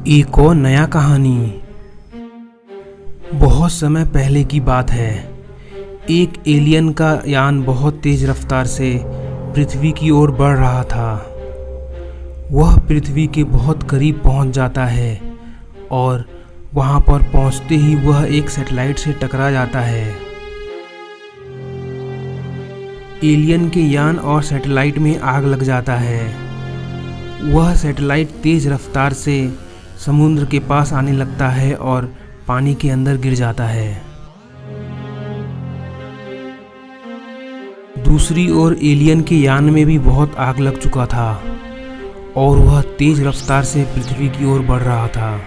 एक और नया कहानी। बहुत समय पहले की बात है। एक एलियन का यान बहुत तेज रफ्तार से पृथ्वी की ओर बढ़ रहा था। वह पृथ्वी के बहुत करीब पहुंच जाता है और वहां पर पहुंचते ही वह एक सैटेलाइट से टकरा जाता है। एलियन के यान और सैटेलाइट में आग लग जाता है। वह सैटेलाइट तेज रफ्तार से समुद्र के पास आने लगता है और पानी के अंदर गिर जाता है। दूसरी ओर एलियन के यान में भी बहुत आग लग चुका था और वह तेज रफ्तार से पृथ्वी की ओर बढ़ रहा था।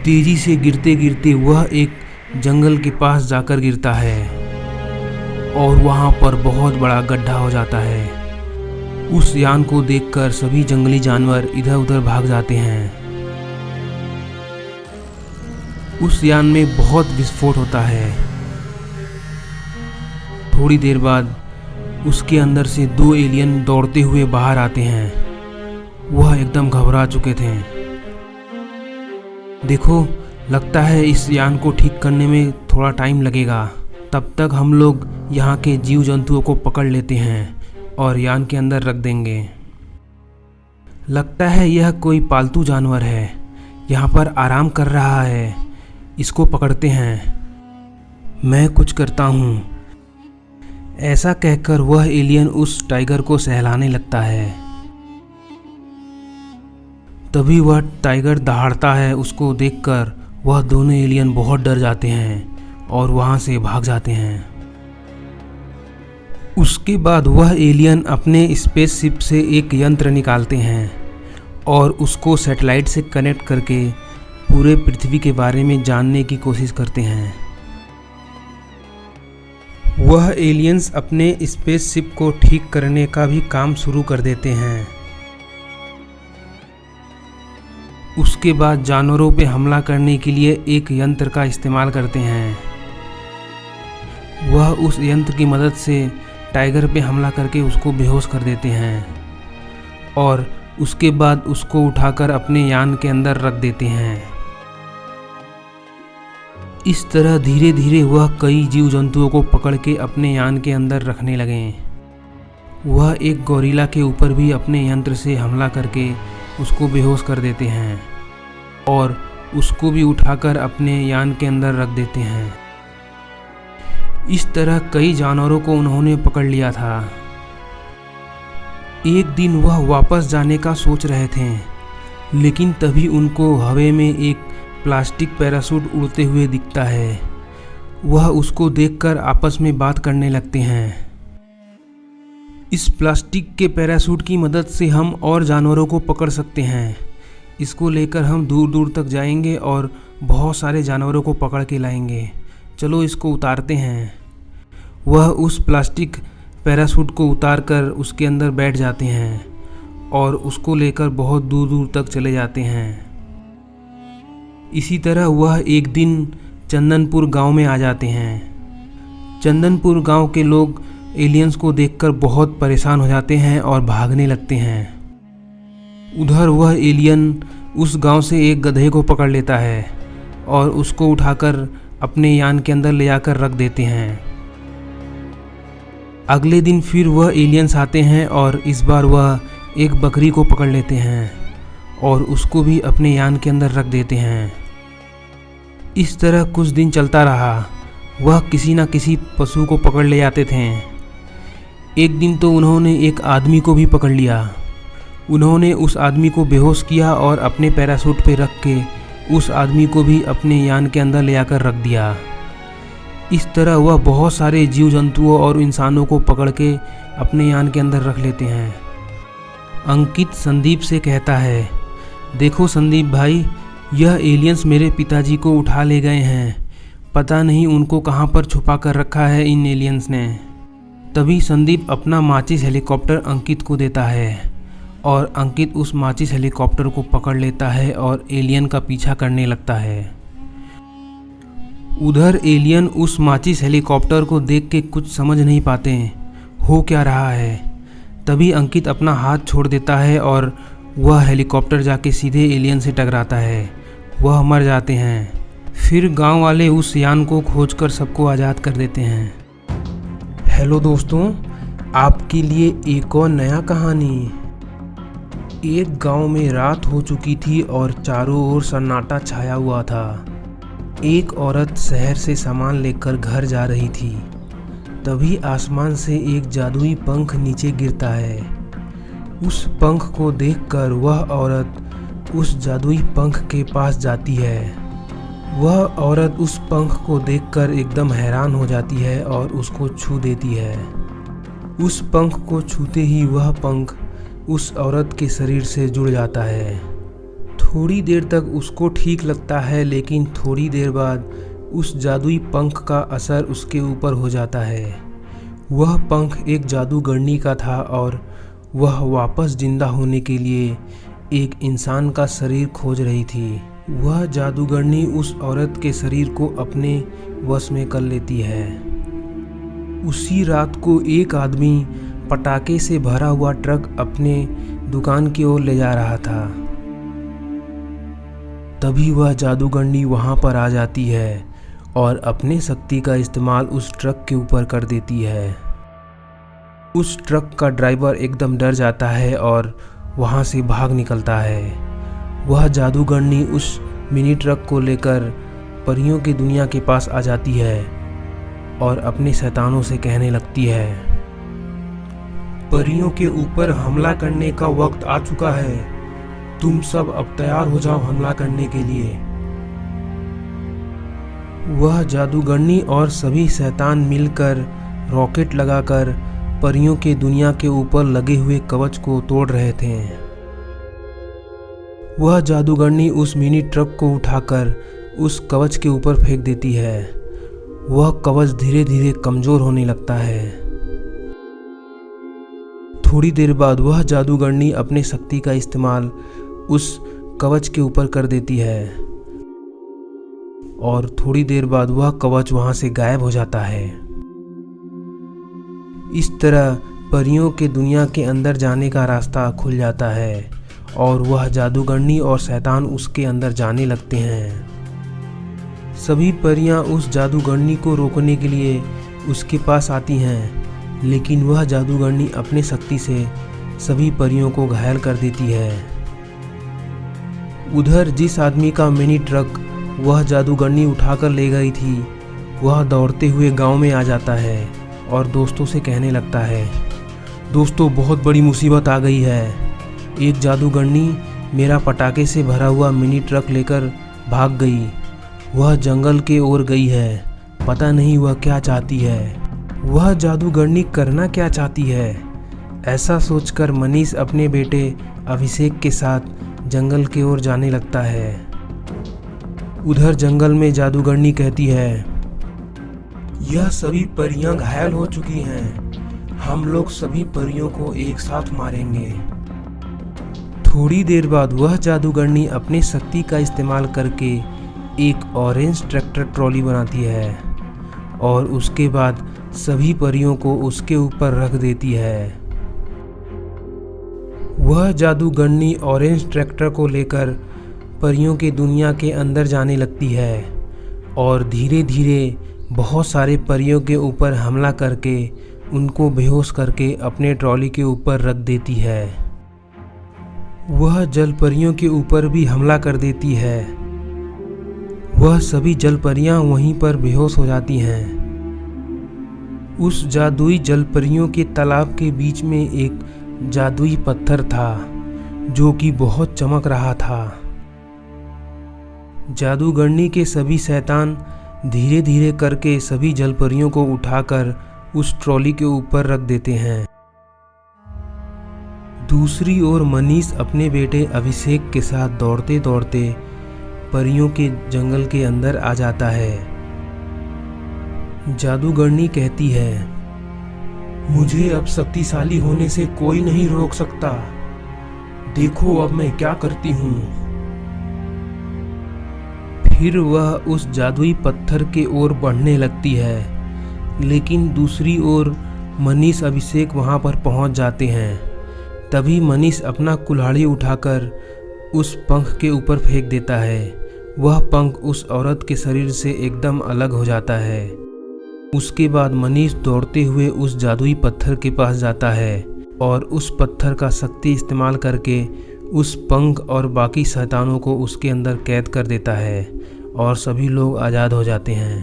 तेजी से गिरते गिरते वह एक जंगल के पास जाकर गिरता है और वहां पर बहुत बड़ा गड्ढा हो जाता है। उस यान को देखकर सभी जंगली जानवर इधर उधर भाग जाते हैं। उस यान में बहुत विस्फोट होता है। थोड़ी देर बाद उसके अंदर से दो एलियन दौड़ते हुए बाहर आते हैं। वह एकदम घबरा चुके थे। देखो, लगता है इस यान को ठीक करने में थोड़ा टाइम लगेगा। तब तक हम लोग यहाँ के जीव जंतुओं को पकड़ लेते हैं और यान के अंदर रख देंगे। लगता है यह कोई पालतू जानवर है, यहाँ पर आराम कर रहा है। इसको पकड़ते हैं, मैं कुछ करता हूँ। ऐसा कहकर वह एलियन उस टाइगर को सहलाने लगता है। तभी वह टाइगर दहाड़ता है। उसको देखकर वह दोनों एलियन बहुत डर जाते हैं और वहाँ से भाग जाते हैं। उसके बाद वह एलियन अपने स्पेसशिप से एक यंत्र निकालते हैं और उसको सैटेलाइट से कनेक्ट करके पूरे पृथ्वी के बारे में जानने की कोशिश करते हैं। वह एलियंस अपने स्पेसशिप को ठीक करने का भी काम शुरू कर देते हैं। उसके बाद जानवरों पे हमला करने के लिए एक यंत्र का इस्तेमाल करते हैं। वह उस यंत्र की मदद से टाइगर पे हमला करके उसको बेहोश कर देते हैं और उसके बाद उसको उठाकर अपने यान के अंदर रख देते हैं। इस तरह धीरे धीरे वह कई जीव जंतुओं को पकड़ के अपने यान के अंदर रखने लगे। वह एक गोरिल्ला के ऊपर भी अपने यंत्र से हमला करके उसको बेहोश कर देते हैं और उसको भी उठाकर अपने यान के अंदर रख देते हैं। इस तरह कई जानवरों को उन्होंने पकड़ लिया था। एक दिन वह वापस जाने का सोच रहे थे, लेकिन तभी उनको हवा में एक प्लास्टिक पैराशूट उड़ते हुए दिखता है। वह उसको देखकर आपस में बात करने लगते हैं। इस प्लास्टिक के पैराशूट की मदद से हम और जानवरों को पकड़ सकते हैं। इसको लेकर हम दूर दूर तक जाएंगे और बहुत सारे जानवरों को पकड़ के लाएंगे। चलो इसको उतारते हैं। वह उस प्लास्टिक पैराशूट को उतारकर उसके अंदर बैठ जाते हैं और उसको लेकर बहुत दूर दूर तक चले जाते हैं। इसी तरह वह एक दिन चंदनपुर गांव में आ जाते हैं। चंदनपुर गांव के लोग एलियंस को देखकर बहुत परेशान हो जाते हैं और भागने लगते हैं। उधर वह एलियन उस गांव से एक गधे को पकड़ लेता है और उसको उठाकर अपने यान के अंदर ले जाकर रख देते हैं। अगले दिन फिर वह एलियंस आते हैं और इस बार वह एक बकरी को पकड़ लेते हैं और उसको भी अपने यान के अंदर रख देते हैं। इस तरह कुछ दिन चलता रहा। वह किसी न किसी पशु को पकड़ ले जाते थे। एक दिन तो उन्होंने एक आदमी को भी पकड़ लिया। उन्होंने उस आदमी को बेहोश किया और अपने पैराशूट पे रख के उस आदमी को भी अपने यान के अंदर ले आकर रख दिया। इस तरह वह बहुत सारे जीव जंतुओं और इंसानों को पकड़ के अपने यान के अंदर रख लेते हैं। अंकित संदीप से कहता है, देखो संदीप भाई, यह एलियंस मेरे पिताजी को उठा ले गए हैं। पता नहीं उनको कहाँ पर छुपा कर रखा है इन एलियंस ने। तभी संदीप अपना माचिस हेलीकॉप्टर अंकित को देता है और अंकित उस माचिस हेलीकॉप्टर को पकड़ लेता है और एलियन का पीछा करने लगता है। उधर एलियन उस माचिस हेलीकॉप्टर को देख के कुछ समझ नहीं पाते हो क्या रहा है। तभी अंकित अपना हाथ छोड़ देता है और वह हेलीकॉप्टर जाके सीधे एलियन से टकराता है। वह मर जाते हैं। फिर गांव वाले उस यान को खोजकर सबको आज़ाद कर देते हैं। हेलो दोस्तों, आपके लिए एक और नया कहानी। एक गांव में रात हो चुकी थी और चारों ओर सन्नाटा छाया हुआ था। एक औरत शहर से सामान लेकर घर जा रही थी। तभी आसमान से एक जादुई पंख नीचे गिरता है। उस पंख को देखकर वह औरत उस जादुई पंख के पास जाती है। वह औरत उस पंख को देखकर एकदम हैरान हो जाती है और उसको छू देती है। उस पंख को छूते ही वह पंख उस औरत के शरीर से जुड़ जाता है। थोड़ी देर तक उसको ठीक लगता है, लेकिन थोड़ी देर बाद उस जादुई पंख का असर उसके ऊपर हो जाता है। वह पंख एक जादूगरनी का था और वह वापस जिंदा होने के लिए एक इंसान का शरीर खोज रही थी। वह जादूगरनी उस औरत के शरीर को अपने वश में कर लेती है। उसी रात को एक आदमी पटाखे से भरा हुआ ट्रक अपने दुकान की ओर ले जा रहा था। तभी वह जादूगरनी वहां पर आ जाती है और अपने शक्ति का इस्तेमाल उस ट्रक के ऊपर कर देती है। उस ट्रक का ड्राइवर एकदम डर जाता है और वहां से भाग निकलता है। वह जादूगरनी उस मिनी ट्रक को लेकर परियों की दुनिया के पास आ जाती है और अपने शैतानों से कहने लगती है, परियों के ऊपर हमला करने का वक्त आ चुका है। तुम सब अब तैयार हो जाओ हमला करने के लिए। वह जादूगरनी और सभी शैतान मिलकर रॉकेट लगाकर परियों के दुनिया के ऊपर लगे हुए कवच को तोड़ रहे थे। वह जादूगरनी उस मिनी ट्रक को उठाकर उस कवच के ऊपर फेंक देती है। वह कवच धीरे धीरे कमजोर होने लगता है। थोड़ी देर बाद वह जादूगरनी अपने शक्ति का इस्तेमाल उस कवच के ऊपर कर देती है और थोड़ी देर बाद वह कवच वहां से गायब हो जाता है। इस तरह परियों के दुनिया के अंदर जाने का रास्ता खुल जाता है और वह जादूगरनी और शैतान उसके अंदर जाने लगते हैं। सभी परियां उस जादूगरनी को रोकने के लिए उसके पास आती हैं, लेकिन वह जादूगरनी अपने शक्ति से सभी परियों को घायल कर देती है। उधर जिस आदमी का मिनी ट्रक वह जादूगरनी उठाकर ले गई थी, वह दौड़ते हुए गांव में आ जाता है और दोस्तों से कहने लगता है, दोस्तों बहुत बड़ी मुसीबत आ गई है। एक जादूगरनी मेरा पटाखे से भरा हुआ मिनी ट्रक लेकर भाग गई। वह जंगल के ओर गई है। पता नहीं वह क्या चाहती है। वह जादूगरनी करना क्या चाहती है? ऐसा सोचकर मनीष अपने बेटे अभिषेक के साथ जंगल की ओर जाने लगता है। उधर जंगल में जादूगरनी कहती है, यह सभी परियां घायल हो चुकी हैं। हम लोग सभी परियों को एक साथ मारेंगे। थोड़ी देर बाद वह जादूगरनी अपने शक्ति का इस्तेमाल करके एक ऑरेंज ट्रैक्टर ट्रॉली बनाती है और उसके बाद सभी परियों को उसके ऊपर रख देती है। वह जादूगरनी ऑरेंज ट्रैक्टर को लेकर परियों की दुनिया के अंदर जाने लगती है और धीरे धीरे बहुत सारे परियों के ऊपर हमला करके उनको बेहोश करके अपने ट्रॉली के ऊपर रख देती है। वह जल परियों के ऊपर भी हमला कर देती है। वह सभी जल परियां वहीं पर बेहोश हो जाती हैं। उस जादुई जलपरियों के तालाब के बीच में एक जादुई पत्थर था जो कि बहुत चमक रहा था। जादूगरनी के सभी शैतान धीरे धीरे करके सभी जलपरियों को उठाकर उस ट्रॉली के ऊपर रख देते हैं। दूसरी ओर मनीष अपने बेटे अभिषेक के साथ दौड़ते दौड़ते परियों के जंगल के अंदर आ जाता है। जादूगरनी कहती है, मुझे अब शक्तिशाली होने से कोई नहीं रोक सकता। देखो अब मैं क्या करती हूँ। फिर वह उस जादुई पत्थर के ओर बढ़ने लगती है, लेकिन दूसरी ओर मनीष अभिषेक वहां पर पहुंच जाते हैं। तभी मनीष अपना कुल्हाड़ी उठाकर उस पंख के ऊपर फेंक देता है। वह पंख उस औरत के शरीर से एकदम अलग हो जाता है। उसके बाद मनीष दौड़ते हुए उस जादुई पत्थर के पास जाता है और उस पत्थर का शक्ति इस्तेमाल करके उस पंख और बाकी शैतानों को उसके अंदर कैद कर देता है और सभी लोग आज़ाद हो जाते हैं।